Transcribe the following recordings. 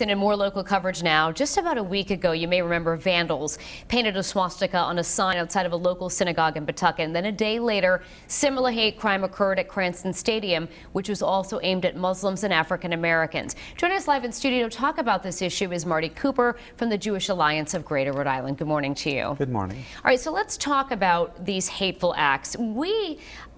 And in more local coverage now, just about a week ago, you may remember vandals painted a swastika on a sign outside of a local synagogue in Pawtucket. And then a day later, similar hate crime occurred at Cranston Stadium, which was also aimed at Muslims and African Americans. Joining us live in studio to talk about this issue is Marty Cooper from the Jewish Alliance of Greater Rhode Island. Good morning to you. Good morning. All right, so let's talk about these hateful acts.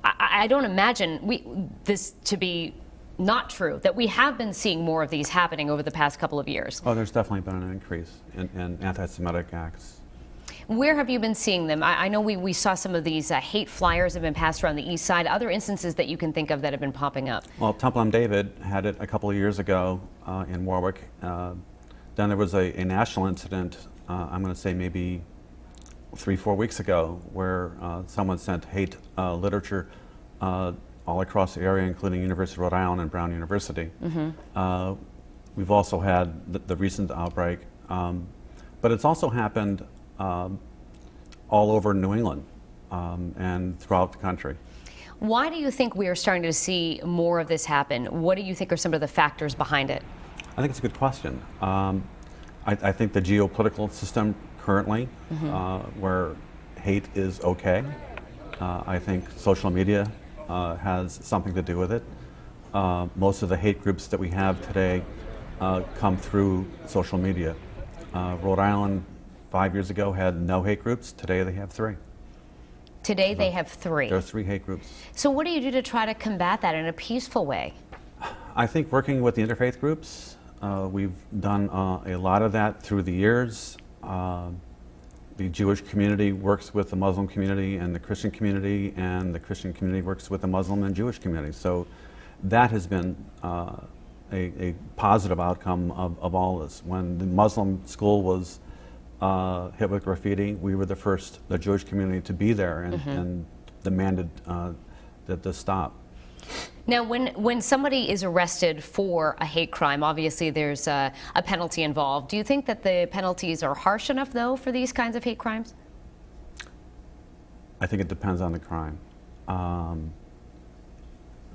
I don't imagine this to be not true, that we have been seeing more of these happening over the past couple of years. Oh, there's definitely been an increase in anti-Semitic acts. Where have you been seeing them? I know we saw some of these hate flyers have been passed around the east side. Other instances that you can think of that have been popping up? Well, Temple M. David had it a couple of years ago in Warwick. Then there was a national incident, I'm going to say maybe 3-4 weeks ago, where someone sent hate literature all across the area, including University of Rhode Island and Brown University. Mm-hmm. We've also had the recent outbreak, but it's also happened all over New England and throughout the country. Why do you think we are starting to see more of this happen? What do you think are some of the factors behind it? I think it's a good question. I think the geopolitical system currently, mm-hmm. Where hate is okay. I think social media has something to do with it. Most of the hate groups that we have today come through social media. Rhode Island 5 years ago had no hate groups. Today they have 3. Today they have 3. There are 3 hate groups. So what do you do to try to combat that in a peaceful way? I think working with the interfaith groups, we've done a lot of that through the years. The Jewish community works with the Muslim community and the Christian community, and the Christian community works with the Muslim and Jewish community. So that has been a positive outcome of all this. When the Muslim school was hit with graffiti, we were the Jewish community to be there and, mm-hmm. and demanded that this stop. Now, when somebody is arrested for a hate crime, obviously there's a penalty involved. Do you think that the penalties are harsh enough, though, for these kinds of hate crimes? I think it depends on the crime.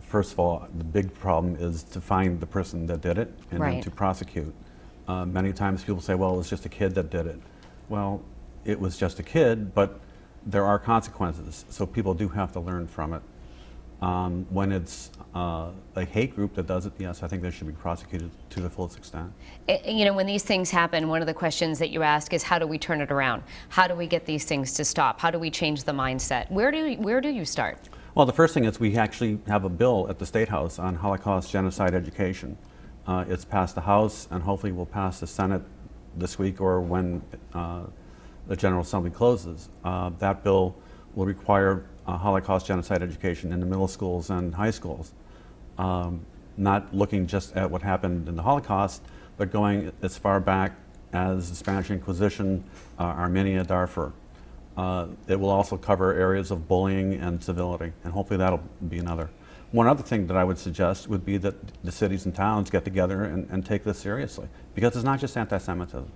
First of all, the big problem is to find the person that did it and right. then to prosecute. Many times people say, well, it was just a kid that did it. Well, it was just a kid, but there are consequences, so people do have to learn from it. When it's a hate group that does it, yes, I think they should be prosecuted to the fullest extent. You know, when these things happen, one of the questions that you ask is, how do we turn it around? How do we get these things to stop? How do we change the mindset? Where do you start? Well, the first thing is we actually have a bill at the State House on Holocaust genocide education. It's passed the House, and hopefully will pass the Senate this week or when the General Assembly closes. That bill will require Holocaust genocide education in the middle schools and high schools. Not looking just at what happened in the Holocaust, but going as far back as the Spanish Inquisition, Armenia, Darfur. It will also cover areas of bullying and civility, and hopefully that'll be another. One other thing that I would suggest would be that the cities and towns get together and take this seriously, because it's not just anti-Semitism.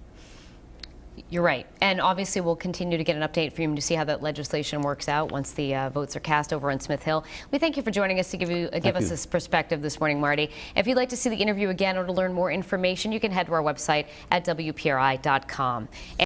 You're right. And obviously we'll continue to get an update for you to see how that legislation works out once the votes are cast over on Smith Hill. We thank you for joining us to give us this perspective this morning, Marty. If you'd like to see the interview again or to learn more information, you can head to our website at WPRI.com.